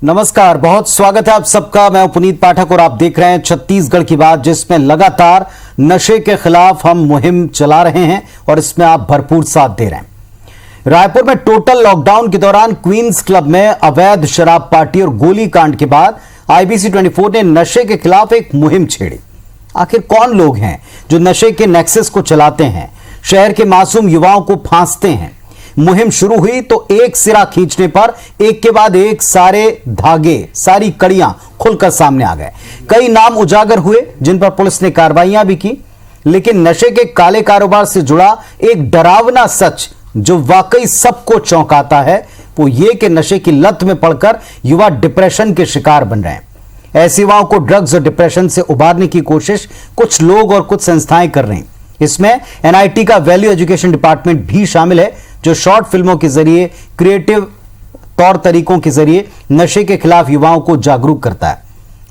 नमस्कार, बहुत स्वागत है आप सबका। मैं पुनीत पाठक और आप देख रहे हैं छत्तीसगढ़ की बात, जिसमें लगातार नशे के खिलाफ हम मुहिम चला रहे हैं और इसमें आप भरपूर साथ दे रहे हैं। रायपुर में टोटल लॉकडाउन के दौरान क्वींस क्लब में अवैध शराब पार्टी और गोली कांड के बाद IBC 24 ने नशे के खिलाफ एक मुहिम छेड़ी। आखिर कौन लोग हैं जो नशे के नेक्सस को चलाते हैं, शहर के मासूम युवाओं को फांसते हैं? मुहिम शुरू हुई तो एक सिरा खींचने पर एक के बाद एक सारे धागे, सारी कड़ियां खुलकर सामने आ गए। कई नाम उजागर हुए जिन पर पुलिस ने कार्रवाइयां भी की, लेकिन नशे के काले कारोबार से जुड़ा एक डरावना सच जो वाकई सबको चौंकाता है वो ये कि नशे की लत में पड़कर युवा डिप्रेशन के शिकार बन रहे हैं। ऐसे युवाओं को ड्रग्स और डिप्रेशन से उबारने की कोशिश कुछ लोग और कुछ संस्थाएं कर रही हैं। इसमें NIT का वैल्यू एजुकेशन डिपार्टमेंट भी शामिल है, जो शॉर्ट फिल्मों के जरिए, क्रिएटिव तौर तरीकों के जरिए नशे के खिलाफ युवाओं को जागरूक करता है।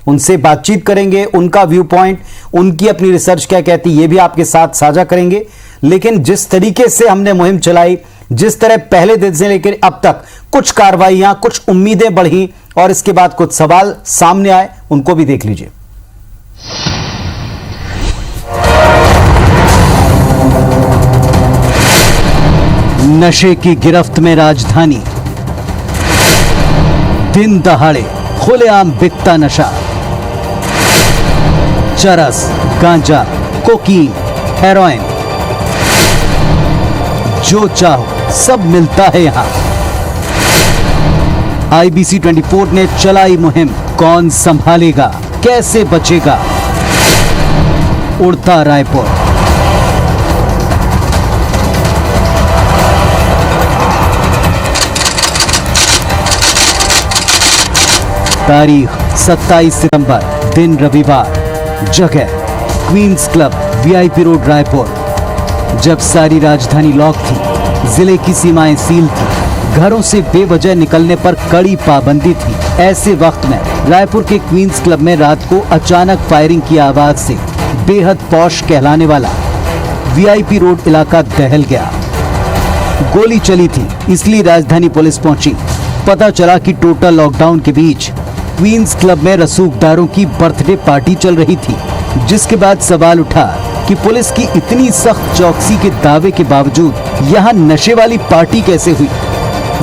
उनसे बातचीत करेंगे, उनका व्यू पॉइंट, उनकी अपनी रिसर्च क्या कहती है, ये भी आपके साथ साझा करेंगे। लेकिन जिस तरीके से हमने मुहिम चलाई, जिस तरह पहले दिन से लेकर अब तक कुछ कार्रवाइयां, कुछ उम्मीदें बढ़ी और इसके बाद कुछ सवाल सामने आए, उनको भी देख लीजिए। नशे की गिरफ्त में राजधानी, दिन दहाड़े खुलेआम बिकता नशा, चरस, गांजा, कोकीन, हेरोइन, जो चाहो सब मिलता है यहां। IBC 24 ने चलाई मुहिम, कौन संभालेगा, कैसे बचेगा? उड़ता रायपुर। तारीख 27 सितंबर, दिन रविवार, जगह Queens Club, VIP road, Raipur. जब सारी राजधानी लॉक थी, जिले की सीमाएं सील थी, घरों से बेवजह निकलने पर कड़ी पाबंदी थी, ऐसे वक्त में रायपुर के क्वींस क्लब में रात को अचानक फायरिंग की आवाज से बेहद पौश कहलाने वाला VIP रोड इलाका दहल गया। गोली चली थी, इसलिए राजधानी पुलिस पहुंची। पता चला कि टोटल लॉकडाउन के बीच क्वींस क्लब में रसूखदारों की बर्थडे पार्टी चल रही थी, जिसके बाद सवाल उठा कि पुलिस की इतनी सख्त चौकसी के दावे के बावजूद यहां नशे वाली पार्टी कैसे हुई।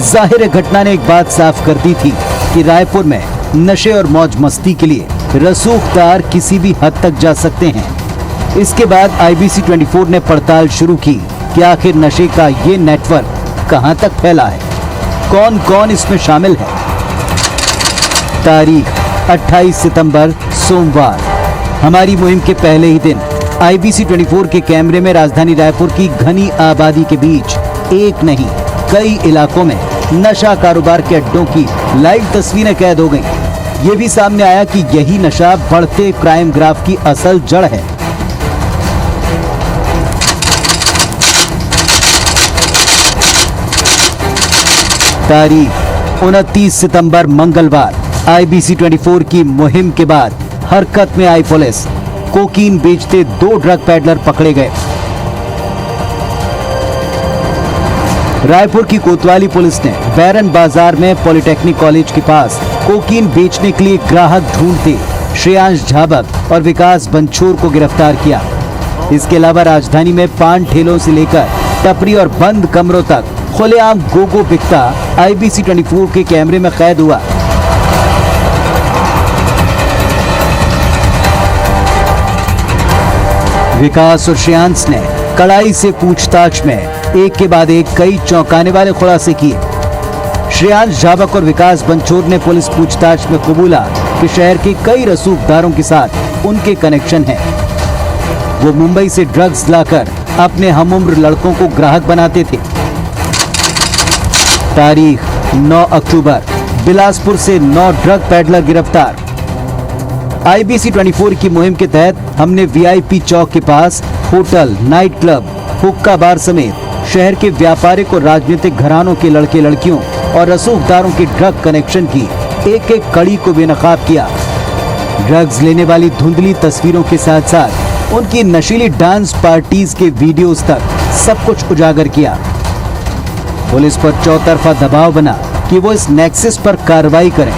जाहिर है घटना ने एक बात साफ कर दी थी कि रायपुर में नशे और मौज मस्ती के लिए रसूखदार किसी भी हद तक जा सकते हैं। इसके बाद IBC 24 ने पड़ताल शुरू की कि आखिर नशे का ये नेटवर्क कहां तक फैला है, कौन कौन इसमें शामिल है। तारीख 28 सितंबर, सोमवार। हमारी मुहिम के पहले ही दिन IBC 24 के कैमरे में राजधानी रायपुर की घनी आबादी के बीच एक नहीं कई इलाकों में नशा कारोबार के अड्डों की लाइव तस्वीरें कैद हो गईं। ये भी सामने आया कि यही नशा बढ़ते क्राइम ग्राफ की असल जड़ है। तारीख 29 सितंबर, मंगलवार। IBC 24 की मुहिम के बाद हरकत में आई पुलिस। कोकीन बेचते 2 ड्रग पैडलर पकड़े गए। रायपुर की कोतवाली पुलिस ने बैरन बाजार में पॉलिटेक्निक कॉलेज के पास कोकीन बेचने के लिए ग्राहक ढूंढते श्रेयांश झाबक और विकास बंछोर को गिरफ्तार किया। इसके अलावा राजधानी में पान ठेलों से लेकर टपरी और बंद कमरों तक खुलेआम गोगो बिकता IBC 24 के कैमरे में कैद हुआ। विकास और श्रेयांश ने कड़ाई से पूछताछ में एक के बाद एक कई चौंकाने वाले खुलासे किए। श्रेयांश झाबक और विकास बंछोर ने पुलिस पूछताछ में कबूला कि शहर के कई रसूखदारों के साथ उनके कनेक्शन हैं। वो मुंबई से ड्रग्स लाकर अपने हमउम्र लड़कों को ग्राहक बनाते थे। तारीख 9 अक्टूबर, बिलासपुर से 9 ड्रग पैडलर गिरफ्तार। IBC 24 की मुहिम के तहत हमने VIP चौक के पास होटल, नाइट क्लब, हुक्का बार समेत शहर के व्यापारिक और राजनीतिक घरानों के लड़के लड़कियों और रसूखदारों के ड्रग कनेक्शन की एक एक कड़ी को बेनकाब किया। ड्रग्स लेने वाली धुंधली तस्वीरों के साथ साथ उनकी नशीली डांस पार्टीज के वीडियोस तक सब कुछ उजागर किया। पुलिस पर चौतरफा दबाव बना कि वो इस नेक्सस पर कार्रवाई करें।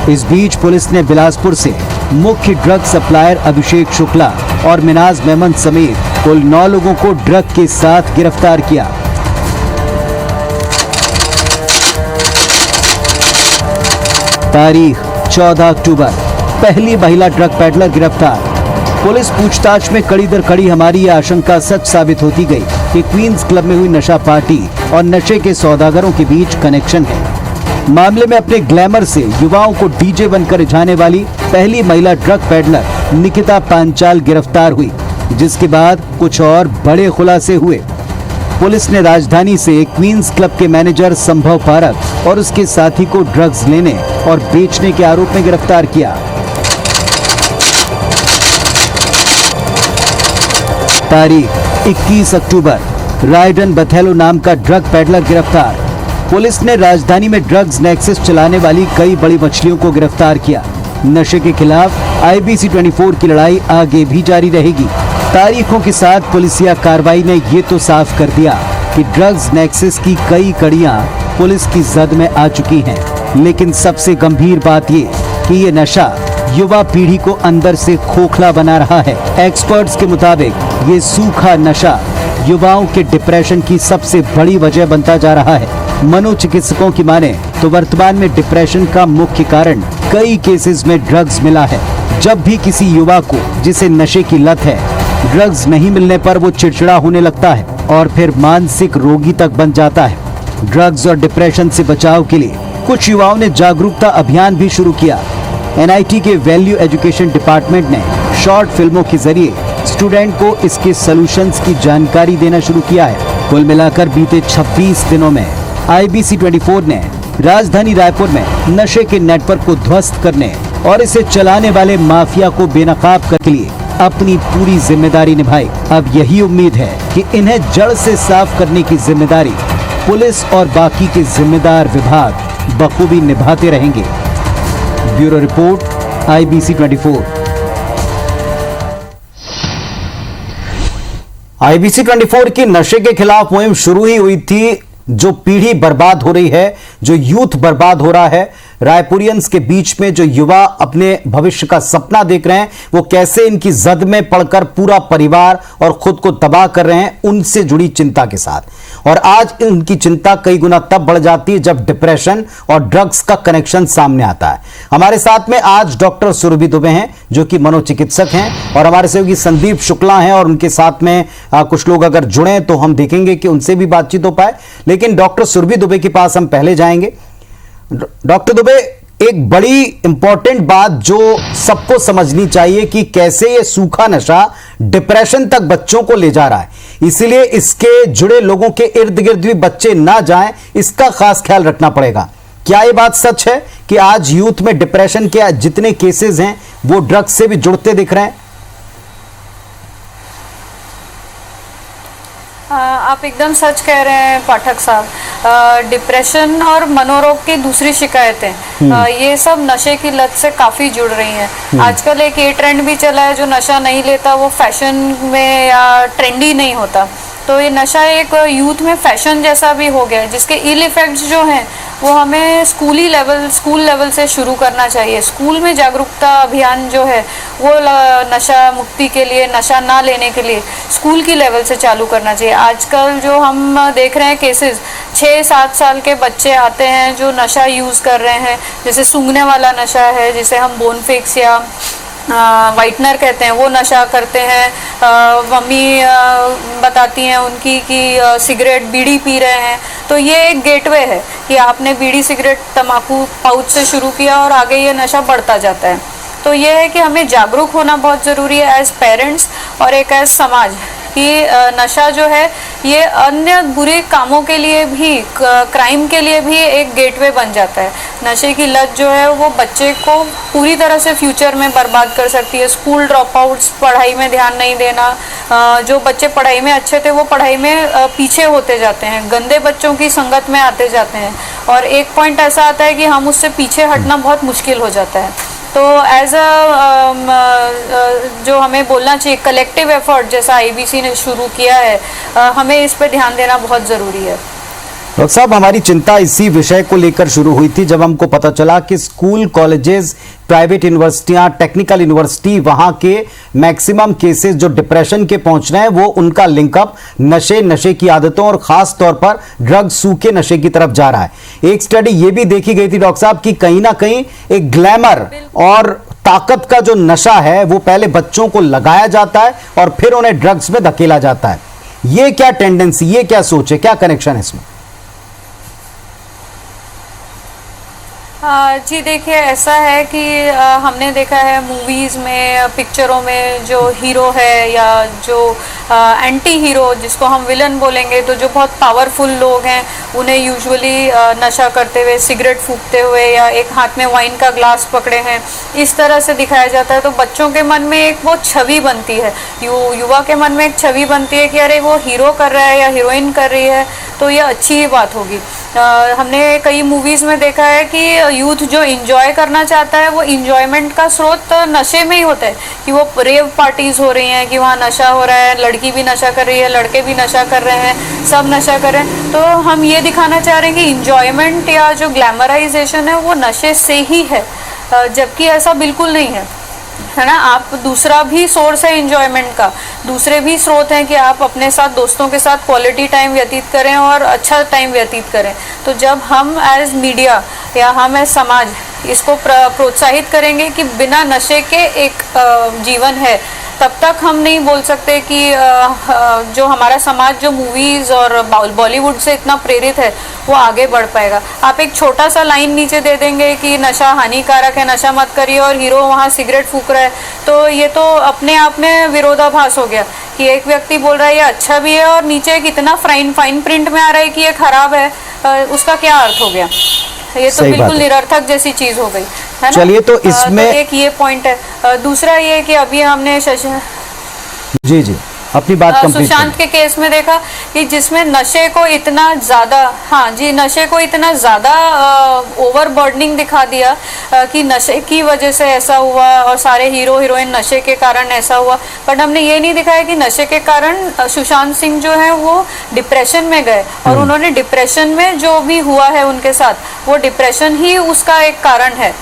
इस बीच पुलिस ने बिलासपुर से मुख्य ड्रग सप्लायर अभिषेक शुक्ला और मिनाज मेमन समेत कुल 9 लोगों को ड्रग के साथ गिरफ्तार किया। तारीख 14 अक्टूबर, पहली महिला ड्रग पेडलर गिरफ्तार। पुलिस पूछताछ में कड़ी दर कड़ी हमारी यह आशंका सच साबित होती गई कि क्वींस क्लब में हुई नशा पार्टी और नशे के सौदागरों के बीच कनेक्शन है। मामले में अपने ग्लैमर से युवाओं को डीजे बनकर रिझाने वाली पहली महिला ड्रग पेडलर निकिता पांचाल गिरफ्तार हुई, जिसके बाद कुछ और बड़े खुलासे हुए। पुलिस ने राजधानी से क्वींस क्लब के मैनेजर संभव पारक और उसके साथी को ड्रग्स लेने और बेचने के आरोप में गिरफ्तार किया। तारीख 21 अक्टूबर, रायडन बथेलो नाम का ड्रग पेडलर गिरफ्तार। पुलिस ने राजधानी में ड्रग्स नेक्सस चलाने वाली कई बड़ी मछलियों को गिरफ्तार किया। नशे के खिलाफ IBC 24 की लड़ाई आगे भी जारी रहेगी। तारीखों के साथ पुलिसिया कार्रवाई ने ये तो साफ कर दिया कि ड्रग्स नेक्सस की कई कड़ियां पुलिस की जद में आ चुकी हैं। लेकिन सबसे गंभीर बात ये कि ये नशा युवा पीढ़ी को अंदर से खोखला बना रहा है। एक्सपर्ट्स के मुताबिक ये सूखा नशा युवाओं के डिप्रेशन की सबसे बड़ी वजह बनता जा रहा है। मनोचिकित्सकों की माने तो वर्तमान में डिप्रेशन का मुख्य कारण कई केसेस में ड्रग्स मिला है। जब भी किसी युवा को जिसे नशे की लत है, ड्रग्स नहीं मिलने पर वो चिड़चिड़ा होने लगता है और फिर मानसिक रोगी तक बन जाता है। ड्रग्स और डिप्रेशन से बचाव के लिए कुछ युवाओं ने जागरूकता अभियान भी शुरू किया। NIT के वैल्यू एजुकेशन डिपार्टमेंट ने शॉर्ट फिल्मों के जरिए स्टूडेंट को इसके सॉल्यूशंस की जानकारी देना शुरू किया है। कुल मिलाकर बीते 26 दिनों में IBC 24 ने राजधानी रायपुर में नशे के नेटवर्क को ध्वस्त करने और इसे चलाने वाले माफिया को बेनकाब करने के लिए अपनी पूरी जिम्मेदारी निभाई। अब यही उम्मीद है कि इन्हें जड़ से साफ करने की जिम्मेदारी पुलिस और बाकी के जिम्मेदार विभाग बखूबी निभाते रहेंगे। Bureau report, IBC 24। IBC 24 की नशे के खिलाफ मुहिम शुरू ही हुई थी। जो पीढ़ी बर्बाद हो रही है, जो यूथ बर्बाद हो रहा है, रायपुरियंस के बीच में जो युवा अपने भविष्य का सपना देख रहे हैं, वो कैसे इनकी जद में पड़कर पूरा परिवार और खुद को तबाह कर रहे हैं, उनसे जुड़ी चिंता के साथ। और आज उनकी चिंता कई गुना तब बढ़ जाती है जब डिप्रेशन और ड्रग्स का कनेक्शन सामने आता है। हमारे साथ में आज डॉक्टर सुरभि दुबे हैं, जो कि मनोचिकित्सक हैं, और हमारे सहयोगी संदीप शुक्ला हैं, और उनके साथ में कुछ लोग अगर जुड़े तो हम देखेंगे कि उनसे भी बातचीत हो पाए। लेकिन डॉक्टर सुरभि दुबे के पास हम पहले जाएंगे। डॉक्टर दुबे, एक बड़ी इंपॉर्टेंट बात जो सबको समझनी चाहिए कि कैसे ये सूखा नशा डिप्रेशन तक बच्चों को ले जा रहा है, इसीलिए इसके जुड़े लोगों के इर्द गिर्द भी बच्चे ना जाएं, इसका खास ख्याल रखना पड़ेगा। क्या ये बात सच है कि आज यूथ में डिप्रेशन के जितने केसेस हैं वो ड्रग्स से भी जुड़ते दिख रहे हैं? आप एकदम सच कह रहे हैं पाठक साहब। डिप्रेशन और मनोरोग की दूसरी शिकायतें ये सब नशे की लत से काफी जुड़ रही हैं। आजकल एक ये ट्रेंड भी चला है, जो नशा नहीं लेता वो फैशन में या ट्रेंडी नहीं होता। तो ये नशा एक यूथ में फैशन जैसा भी हो गया है, जिसके इल इफेक्ट्स जो हैं वो हमें स्कूल लेवल से शुरू करना चाहिए। स्कूल में जागरूकता अभियान जो है वो नशा मुक्ति के लिए, नशा ना लेने के लिए स्कूल की लेवल से चालू करना चाहिए। आजकल जो हम देख रहे हैं केसेस, 6-7 साल के बच्चे आते हैं जो नशा यूज़ कर रहे हैं, जैसे सूंघने वाला नशा है, जिसे हम बोनफिक्स या वाइटनर कहते हैं, वो नशा करते हैं। मम्मी बताती हैं उनकी कि सिगरेट बीड़ी पी रहे हैं। तो ये एक गेटवे है कि आपने बीड़ी सिगरेट तंबाकू पाउच से शुरू किया और आगे ये नशा बढ़ता जाता है। तो ये है कि हमें जागरूक होना बहुत ज़रूरी है एज पेरेंट्स और एक एज समाज, कि नशा जो है ये अन्य बुरे कामों के लिए भी, क्राइम के लिए भी एक गेटवे बन जाता है। नशे की लत जो है वो बच्चे को पूरी तरह से फ्यूचर में बर्बाद कर सकती है। स्कूल ड्रॉप आउट्स, पढ़ाई में ध्यान नहीं देना, जो बच्चे पढ़ाई में अच्छे थे वो पढ़ाई में पीछे होते जाते हैं, गंदे बच्चों की संगत में आते जाते हैं, और एक पॉइंट ऐसा आता है कि हम उससे पीछे हटना बहुत मुश्किल हो जाता है। तो एज जो हमें बोलना चाहिए, कलेक्टिव एफर्ट जैसा IBC ने शुरू किया है, हमें इस पर ध्यान देना बहुत ज़रूरी है। डॉक्टर साहब, हमारी चिंता इसी विषय को लेकर शुरू हुई थी जब हमको पता चला कि स्कूल, कॉलेजेस, प्राइवेट यूनिवर्सिटियां, टेक्निकल यूनिवर्सिटी, वहां के मैक्सिमम केसेस जो डिप्रेशन के पहुंच रहे हैं वो उनका लिंकअप नशे की आदतों और खास तौर पर ड्रग सूखे नशे की तरफ जा रहा है। एक स्टडी ये भी देखी गई थी डॉक्टर साहब कि कहीं ना कहीं एक ग्लैमर और ताकत का जो नशा है वो पहले बच्चों को लगाया जाता है और फिर उन्हें ड्रग्स में धकेला जाता है। ये क्या टेंडेंसी, ये क्या सोच है, क्या कनेक्शन है इसमें? जी देखिए, ऐसा है कि हमने देखा है मूवीज़ में, पिक्चरों में जो हीरो है या जो एंटी हीरो जिसको हम विलन बोलेंगे, तो जो बहुत पावरफुल लोग हैं उन्हें यूजुअली नशा करते हुए, सिगरेट फूंकते हुए या एक हाथ में वाइन का ग्लास पकड़े हैं, इस तरह से दिखाया जाता है। तो बच्चों के मन में एक वो छवि बनती है, युवा के मन में एक छवि बनती है कि अरे वो हीरो कर रहा है या हीरोइन कर रही है तो ये अच्छी ही बात होगी। हमने कई मूवीज़ में देखा है कि यूथ जो इंजॉय करना चाहता है वो इंजॉयमेंट का स्रोत नशे में ही होता है, कि वो रेव पार्टीज हो रही हैं, कि वहाँ नशा हो रहा है, लड़की भी नशा कर रही है, लड़के भी नशा कर रहे हैं, सब नशा कर रहे हैं। तो हम ये दिखाना चाह रहे हैं कि इंजॉयमेंट या जो ग्लैमराइजेशन है वो नशे से ही है, जबकि ऐसा बिल्कुल नहीं है ना। आप दूसरा भी सोर्स है इंजॉयमेंट का, दूसरे भी स्रोत हैं कि आप अपने साथ, दोस्तों के साथ क्वालिटी टाइम व्यतीत करें और अच्छा टाइम व्यतीत करें। तो जब हम एज मीडिया या हम एज समाज इसको प्रोत्साहित करेंगे कि बिना नशे के एक जीवन है, तब तक हम नहीं बोल सकते कि जो हमारा समाज जो मूवीज़ और बॉलीवुड से इतना प्रेरित है वो आगे बढ़ पाएगा। आप एक छोटा सा लाइन नीचे दे देंगे कि नशा हानिकारक है, नशा मत करिए, और हीरो वहाँ सिगरेट फूंक रहा है, तो ये तो अपने आप में विरोधाभास हो गया कि एक व्यक्ति बोल रहा है ये अच्छा भी है और नीचे कितना फाइन प्रिंट में आ रहा है कि ये खराब है, उसका क्या अर्थ हो गया? ये तो बिल्कुल निरर्थक जैसी चीज हो गई, है ना। चलिए, तो इसमें तो एक ये पॉइंट है। दूसरा ये कि अभी हमने जी अपनी बात कंप्लीट सुशांत के केस में देखा कि जिसमें नशे को इतना ज्यादा, नशे को इतना ज्यादा ओवरबर्डनिंग दिखा दिया कि नशे की वजह से ऐसा हुआ और सारे हीरो हीरोइन नशे के कारण ऐसा हुआ। बट हमने ये नहीं दिखाया कि नशे के कारण सुशांत सिंह जो है वो डिप्रेशन में गए और उन्होंने डिप्रेशन में जो भी हुआ है उनके साथ वो डिप्रेशन ही उसका एक कारण है।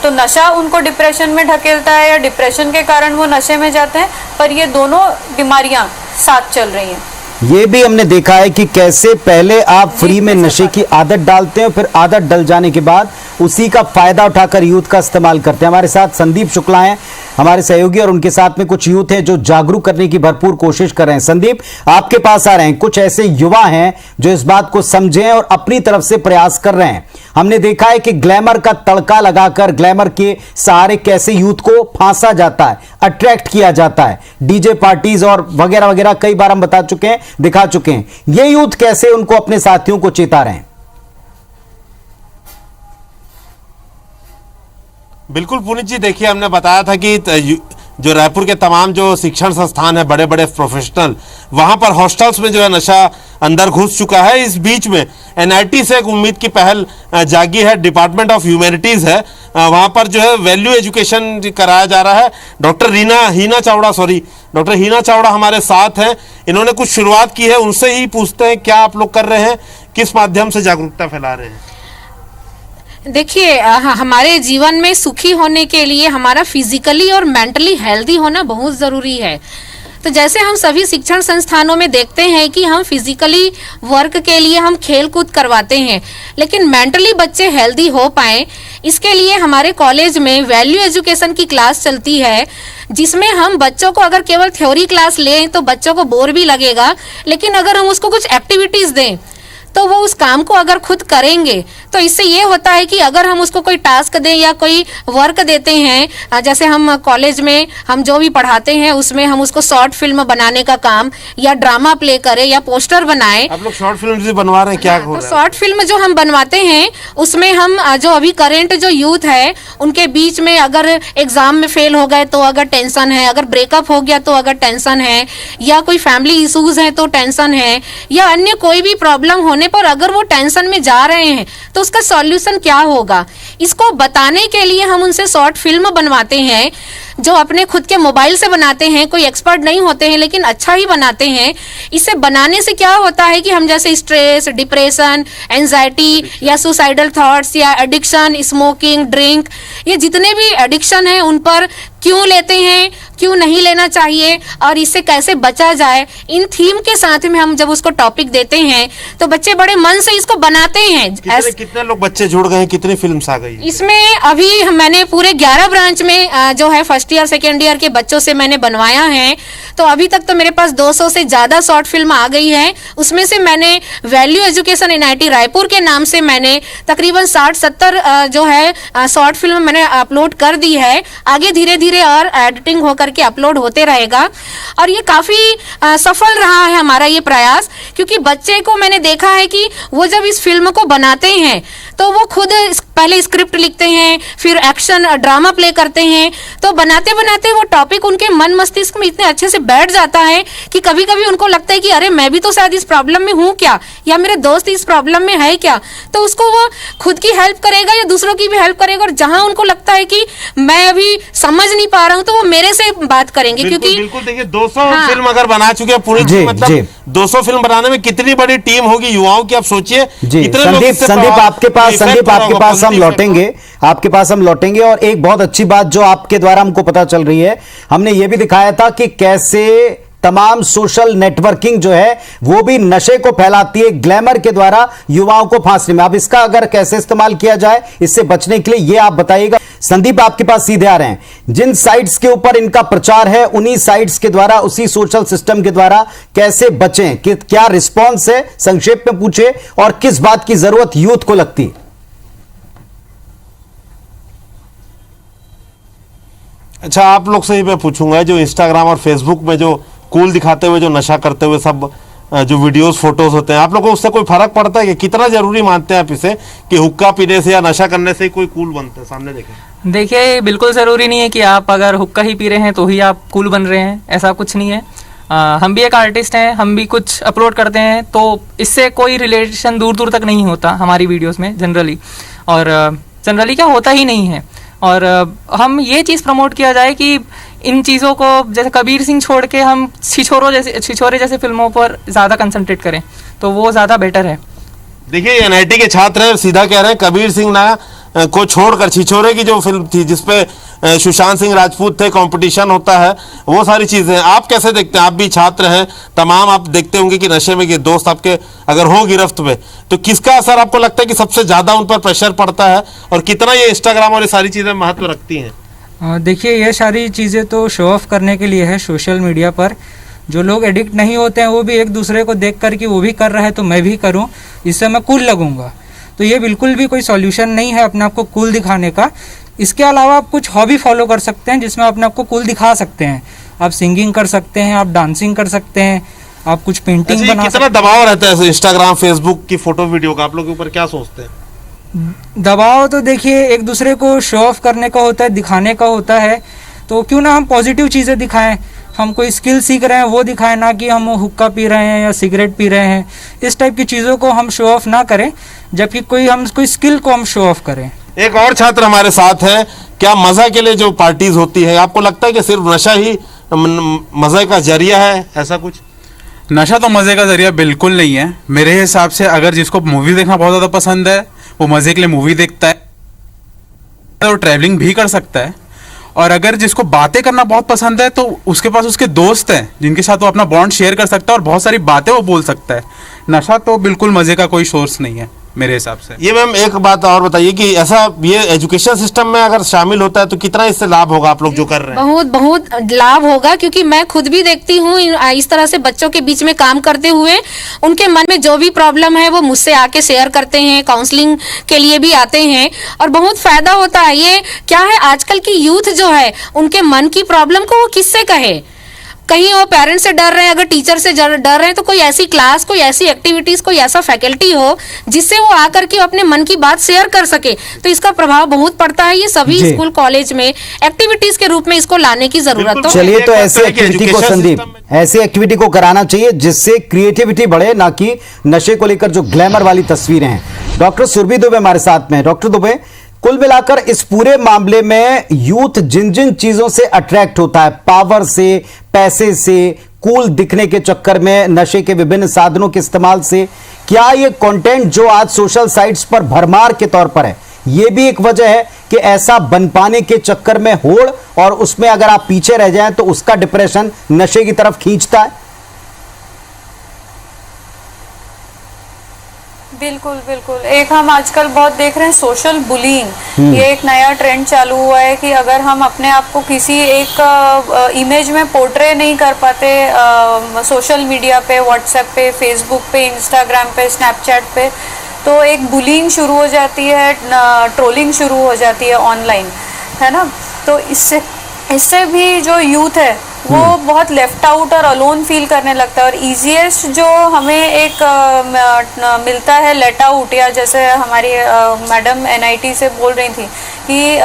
तो नशा उनको डिप्रेशन में ढकेलता है या डिप्रेशन के कारण वो नशे में जाते हैं, पर ये दोनों बीमारियां साथ चल रही हैं। ये भी हमने देखा है कि कैसे पहले आप फ्री में नशे की आदत डालते हैं, फिर आदत डल जाने के बाद उसी का फायदा उठाकर यूथ का इस्तेमाल करते हैं। हमारे साथ संदीप शुक्ला हैं, हमारे सहयोगी, और उनके साथ में कुछ यूथ हैं जो जागरूक करने की भरपूर कोशिश कर रहे हैं। संदीप, आपके पास आ रहे हैं, कुछ ऐसे युवा हैं जो इस बात को समझें और अपनी तरफ से प्रयास कर रहे हैं। हमने देखा है कि ग्लैमर का तड़का लगाकर, ग्लैमर के सहारे कैसे यूथ को फांसा जाता है, अट्रैक्ट किया जाता है, डीजे पार्टीज और वगैरह वगैरह कई बार हम बता चुके हैं, दिखा चुके हैं। ये यूथ कैसे उनको अपने साथियों को चेता रहे हैं? बिल्कुल पुनीत जी, देखिए हमने बताया था कि जो रायपुर के तमाम जो शिक्षण संस्थान है, बड़े बड़े प्रोफेशनल, वहां पर हॉस्टल्स में जो है नशा अंदर घुस चुका है। इस बीच में एनआईटी से एक उम्मीद की पहल जागी है, डिपार्टमेंट ऑफ ह्यूमैनिटीज है, वहां पर जो है वैल्यू एजुकेशन कराया जा रहा है। डॉक्टर डॉक्टर हीना चावड़ा हमारे साथ हैं, इन्होंने कुछ शुरुआत की है, उनसे ही पूछते हैं क्या आप लोग कर रहे हैं, किस माध्यम से जागरूकता फैला रहे हैं। देखिए, हमारे जीवन में सुखी होने के लिए हमारा फिजिकली और मेंटली हेल्दी होना बहुत ज़रूरी है। तो जैसे हम सभी शिक्षण संस्थानों में देखते हैं कि हम फिजिकली वर्क के लिए हम खेल कूद करवाते हैं, लेकिन मेंटली बच्चे हेल्दी हो पाए इसके लिए हमारे कॉलेज में वैल्यू एजुकेशन की क्लास चलती है, जिसमें हम बच्चों को अगर केवल थ्योरी क्लास लें तो बच्चों को बोर भी लगेगा, लेकिन अगर हम उसको कुछ एक्टिविटीज़ दें तो वो उस काम को अगर खुद करेंगे तो इससे ये होता है कि अगर हम उसको कोई टास्क दें या कोई वर्क देते हैं, जैसे हम कॉलेज में हम जो भी पढ़ाते हैं उसमें हम उसको शॉर्ट फिल्म बनाने का काम या ड्रामा प्ले करें या पोस्टर बनाएं। आप लोग शॉर्ट फिल्म भी बनवा रहे हैं क्या? तो शॉर्ट फिल्म जो हम बनवाते हैं उसमें हम जो अभी करेंट जो यूथ है उनके बीच में अगर एग्जाम में फेल हो गए तो अगर टेंशन है, अगर ब्रेकअप हो गया तो अगर टेंशन है, या कोई फैमिली इशूज है तो टेंशन है, या अन्य कोई भी प्रॉब्लम होने पर अगर वो टेंशन में जा रहे हैं तो उसका सॉल्यूशन क्या होगा, इसको बताने के लिए हम उनसे शॉर्ट फिल्म बनवाते हैं, जो अपने खुद के मोबाइल से बनाते हैं, कोई एक्सपर्ट नहीं होते हैं लेकिन अच्छा ही बनाते हैं। इसे बनाने से क्या होता है कि हम जैसे स्ट्रेस, डिप्रेशन, एंजाइटी या सुसाइडल थॉट्स या एडिक्शन, स्मोकिंग, ड्रिंक, ये जितने भी एडिक्शन हैं उन पर क्यों लेते हैं, क्यों नहीं लेना चाहिए और इससे कैसे बचा जाए, इन थीम के साथ में हम जब उसको टॉपिक देते हैं तो बच्चे बड़े मन से इसको बनाते हैं। कितने लोग बच्चे जुड़ गए हैं, कितनी फिल्म्स आ गई? इसमें अभी मैंने पूरे 11 ब्रांच में जो है फर्स्ट ईयर सेकेंड ईयर के बच्चों से मैंने बनवाया है, तो अभी तक तो मेरे पास 200 से ज्यादा शॉर्ट फिल्म आ गई है। उसमें से मैंने वैल्यू एजुकेशन NIT रायपुर के नाम से मैंने तकरीबन 60-70 जो है शॉर्ट फिल्म मैंने अपलोड कर दी है। आगे धीरे धीरे और एडिटिंग होकर के अपलोड होते रहेगा और ये काफी सफल रहा है हमारा ये प्रयास, क्योंकि बच्चे को मैंने देखा है कि वो जब इस फिल्म को बनाते हैं तो वो खुद पहले स्क्रिप्ट लिखते हैं, फिर एक्शन ड्रामा प्ले करते हैं, तो बनाते बनाते वो टॉपिक उनके मन मस्तिष्क में इतने अच्छे से बैठ जाता है कि कभी कभी उनको लगता है कि अरे मैं भी तो शायद इस प्रॉब्लम में हूँ क्या, या मेरे दोस्त इस प्रॉब्लम में है क्या, तो उसको वो खुद की हेल्प करेगा या दूसरों की भी हेल्प करेगा। और जहां उनको लगता है कि मैं अभी समझ नहीं पा रहा हूँ तो वो मेरे से बात करेंगे। क्योंकि बिल्कुल देखिए 200 फिल्म अगर बना चुके हैं पूरी, मतलब 200 फिल्म बनाने में कितनी बड़ी टीम होगी युवाओं की, आप सोचिए। संदीप आपके पास हम लौटेंगे, आपके पास हम लौटेंगे। और एक बहुत अच्छी बात जो आपके द्वारा हमको पता चल रही है, हमने ये भी दिखाया था कि कैसे तमाम सोशल नेटवर्किंग जो है वो भी नशे को फैलाती है ग्लैमर के द्वारा युवाओं को फांसने में। अब इसका अगर कैसे इस्तेमाल किया जाए इससे बचने के लिए, ये आप बताइएगा। संदीप आपके पास सीधे आ रहे हैं, जिन साइट्स के ऊपर इनका प्रचार है उन्हीं साइट्स के द्वारा, उसी सोशल सिस्टम के द्वारा कैसे बचें, कि क्या रिस्पॉन्स है, संक्षेप में पूछे, और किस बात की जरूरत यूथ को लगती है? अच्छा, आप लोग से ही मैं पूछूंगा, जो इंस्टाग्राम और फेसबुक में जो कूल दिखाते हुए, जो नशा करते हुए सब जो वीडियोस फोटोज होते हैं, आप लोगों को उससे कोई फर्क पड़ता है कि कितना जरूरी मानते हैं आप इसे कि हुक्का पीने से या नशा करने से कोई कूल बनता है? सामने देखें। देखिए, बिल्कुल ज़रूरी नहीं है कि आप अगर हुक्का ही पी रहे हैं तो ही आप कूल बन रहे हैं, ऐसा कुछ नहीं है। हम भी एक आर्टिस्ट हैं, हम भी कुछ अपलोड करते हैं, तो इससे कोई रिलेशन दूर दूर तक नहीं होता हमारी वीडियोस में जनरली, और जनरली क्या होता ही नहीं है। और हम ये चीज़ प्रमोट किया जाए कि इन चीज़ों को, जैसे कबीर सिंह छोड़ के हम छिछोरे जैसे फिल्मों पर ज़्यादा कंसंट्रेट करें तो वो ज़्यादा बेटर है। देखिए, NIT के छात्र हैं, सीधा कह रहे हैं कबीर सिंह ना को छोड़कर छिछोरे की जो फिल्म थी जिसपे सुशांत सिंह राजपूत थे, कंपटीशन होता है, वो सारी चीजें आप कैसे देखते हैं? आप भी छात्र हैं, तमाम आप देखते होंगे कि नशे में दोस्त आपके अगर हो गिरफ्त में, तो किसका असर आपको लगता है कि सबसे ज्यादा उन पर प्रेशर पड़ता है, और कितना ये इंस्टाग्राम और ये सारी चीजें महत्व रखती हैं? देखिए, ये सारी चीज़ें तो शो ऑफ करने के लिए है सोशल मीडिया पर। जो लोग एडिक्ट नहीं होते हैं वो भी एक दूसरे को देख कर कि वो भी कर रहा है तो मैं भी करूं, इससे मैं कूल लगूंगा। तो ये बिल्कुल भी कोई सॉल्यूशन नहीं है अपने आप को कूल दिखाने का। इसके अलावा आप कुछ हॉबी फॉलो कर सकते हैं जिसमें अपने आप को कूल दिखा सकते हैं। आप सिंगिंग कर सकते हैं, आप डांसिंग कर सकते हैं, आप कुछ पेंटिंग बना सकते हैं। कितना दबाव रहता है इंस्टाग्राम फेसबुक की फोटो वीडियो का, आप लोग के ऊपर क्या सोचते हैं? दबाव तो देखिए एक दूसरे को शो ऑफ करने का होता है, दिखाने का होता है, तो क्यों ना हम पॉजिटिव चीज़ें दिखाएं। हम कोई स्किल सीख रहे हैं वो दिखाएं, ना कि हम हुक्का पी रहे हैं या सिगरेट पी रहे हैं। इस टाइप की चीज़ों को हम शो ऑफ ना करें, जबकि कोई स्किल को हम शो ऑफ करें। एक और छात्र हमारे साथ है, क्या मजा के लिए जो पार्टीज होती है, आपको लगता है कि सिर्फ नशा ही मजे का जरिया है? ऐसा कुछ? नशा तो मजे का जरिया बिल्कुल नहीं है मेरे हिसाब से। अगर जिसको मूवी देखना बहुत ज़्यादा पसंद है वो मजे के लिए मूवी देखता है, तो ट्रैवलिंग भी कर सकता है। और अगर जिसको बातें करना बहुत पसंद है तो उसके पास उसके दोस्त हैं जिनके साथ वो अपना बॉन्ड शेयर कर सकता है और बहुत सारी बातें वो बोल सकता है। नशा तो बिल्कुल मजे का कोई सोर्स नहीं है मेरे हिसाब से। ये मैम एक बात और बताइए कि ऐसा ये एजुकेशन सिस्टम में अगर शामिल होता है तो कितना इससे लाभ होगा आप लोग जो कर रहे हैं? बहुत बहुत लाभ होगा, क्योंकि मैं खुद भी देखती हूँ इस तरह से बच्चों के बीच में काम करते हुए उनके मन में जो भी प्रॉब्लम है वो मुझसे आके शेयर करते हैं, काउंसलिंग के लिए भी आते हैं और बहुत फायदा होता है। ये क्या है, आजकल की यूथ जो है उनके मन की प्रॉब्लम को वो किससे कहे, कहीं वो पेरेंट्स से डर रहे हैं, अगर टीचर से डर रहे हैं तो कोई ऐसी क्लास, कोई ऐसी एक्टिविटीज, कोई ऐसा फैकल्टी हो जिससे वो आकर के अपने मन की बात शेयर कर सके, तो इसका प्रभाव बहुत पड़ता है। ये सभी स्कूल कॉलेज में एक्टिविटीज के रूप में इसको लाने की जरूरत है। चलिए, तो ऐसी एक्टिविटी को संदीप, ऐसी एक्टिविटी को कराना चाहिए जिससे क्रिएटिविटी बढ़े, ना कि नशे को लेकर जो ग्लैमर वाली तस्वीरें हैं। डॉक्टर सुरभि दुबे हमारे साथ में। डॉक्टर दुबे, कुल मिलाकर इस पूरे मामले में यूथ जिन जिन चीजों से अट्रैक्ट होता है, पावर से, पैसे से, कूल दिखने के चक्कर में, नशे के विभिन्न साधनों के इस्तेमाल से, क्या ये कंटेंट जो आज सोशल साइट्स पर भरमार के तौर पर है, ये भी एक वजह है कि ऐसा बन पाने के चक्कर में होड़ और उसमें अगर आप पीछे रह जाएं तो उसका डिप्रेशन नशे की तरफ खींचता है? बिल्कुल बिल्कुल। एक हम आजकल बहुत देख रहे हैं सोशल बुलिंग, ये एक नया ट्रेंड चालू हुआ है कि अगर हम अपने आप को किसी एक इमेज में पोर्ट्रे नहीं कर पाते सोशल मीडिया पे, व्हाट्सएप पे, फेसबुक पे, इंस्टाग्राम पे, स्नैपचैट पे, तो एक बुलिंग शुरू हो जाती है, ट्रोलिंग शुरू हो जाती है ऑनलाइन, है ना। तो इससे भी जो यूथ है वो बहुत लेफ्ट आउट और अलोन फील करने लगता है। और इजीएस्ट जो हमें एक मिलता है लेट आउट, या जैसे हमारी मैडम एनआईटी से बोल रही थी कि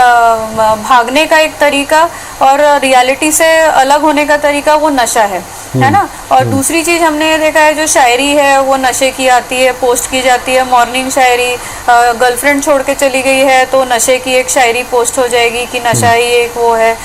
भागने का एक तरीका और रियलिटी से अलग होने का तरीका वो नशा है ना। और दूसरी चीज हमने ये देखा है, जो शायरी है वो नशे की आती है, पोस्ट की जाती है, मॉर्निंग शायरी, गर्लफ्रेंड छोड़ के चली गई है तो नशे की एक शायरी पोस्ट हो जाएगी कि नशा ही एक वो है।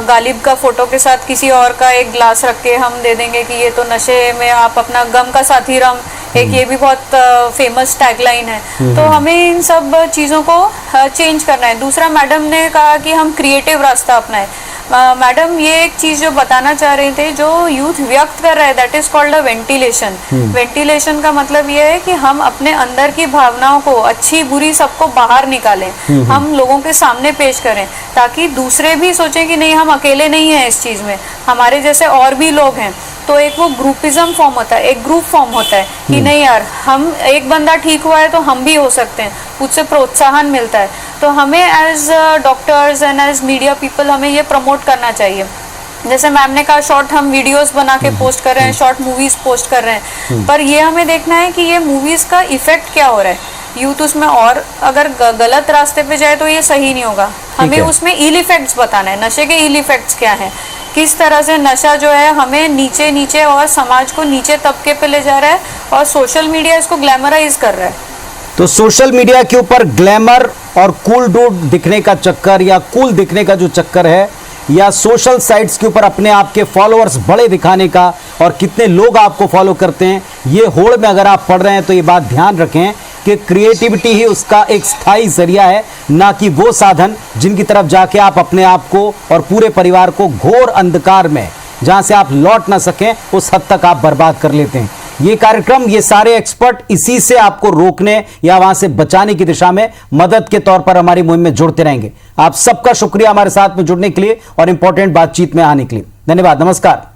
गालिब का फोटो के साथ किसी और का एक ग्लास रख के हम दे देंगे कि ये तो नशे में आप अपना गम का साथी रम, एक ये भी बहुत फेमस टैगलाइन है। तो हमें इन सब चीज़ों को चेंज करना है। दूसरा, मैडम ने कहा कि हम क्रिएटिव रास्ता अपनाएं। मैडम ये एक चीज जो बताना चाह रहे थे, जो यूथ व्यक्त कर रहा है, that is called a ventilation. Ventilation का मतलब ये है कि हम अपने अंदर की भावनाओं को, अच्छी बुरी, सबको बाहर निकालें, हम लोगों के सामने पेश करें, ताकि दूसरे भी सोचें कि नहीं, हम अकेले नहीं हैं इस चीज में, हमारे जैसे और भी लोग हैं। तो एक वो ग्रुपिज्म फॉर्म होता है, एक ग्रुप फॉर्म होता है कि नहीं यार, हम एक बंदा ठीक हुआ है तो हम भी हो सकते हैं, उससे प्रोत्साहन मिलता है। तो हमें as doctors and as media people हमें ये प्रमोट करना चाहिए। जैसे मैम ने कहा, शॉर्ट हम वीडियोस बना के पोस्ट कर रहे हैं, शॉर्ट मूवीज पोस्ट कर रहे हैं, पर ये हमें देखना है कि ये मूवीज का इफेक्ट क्या हो रहा है। यूथ उसमें और अगर गलत रास्ते पे जाए तो ये सही नहीं होगा। हमें उसमें इल इफेक्ट्स बताना है, नशे के इल इफेक्ट्स क्या हैं, किस तरह से नशा जो है हमें नीचे नीचे और समाज को नीचे तबके पे ले जा रहा है, और सोशल मीडिया इसको ग्लैमराइज कर रहा है। तो सोशल मीडिया के ऊपर ग्लैमर और कूल डूड दिखने का चक्कर, या कूल दिखने का जो चक्कर है, या सोशल साइट्स के ऊपर अपने आप के फॉलोअर्स बड़े दिखाने का और कितने लोग आपको फॉलो करते हैं, ये होड़ में अगर आप पढ़ रहे हैं तो ये बात ध्यान रखें कि क्रिएटिविटी ही उसका एक स्थायी जरिया है, ना कि वो साधन जिनकी तरफ जाके आप अपने आप को और पूरे परिवार को घोर अंधकार में, जहां से आप लौट ना सकें, उस हद तक आप बर्बाद कर लेते हैं। ये कार्यक्रम, ये सारे एक्सपर्ट इसी से आपको रोकने या वहां से बचाने की दिशा में मदद के तौर पर हमारी मुहिम में जुड़ते रहेंगे। आप सबका शुक्रिया हमारे साथ में जुड़ने के लिए और इंपॉर्टेंट बातचीत में आने के लिए। धन्यवाद, नमस्कार।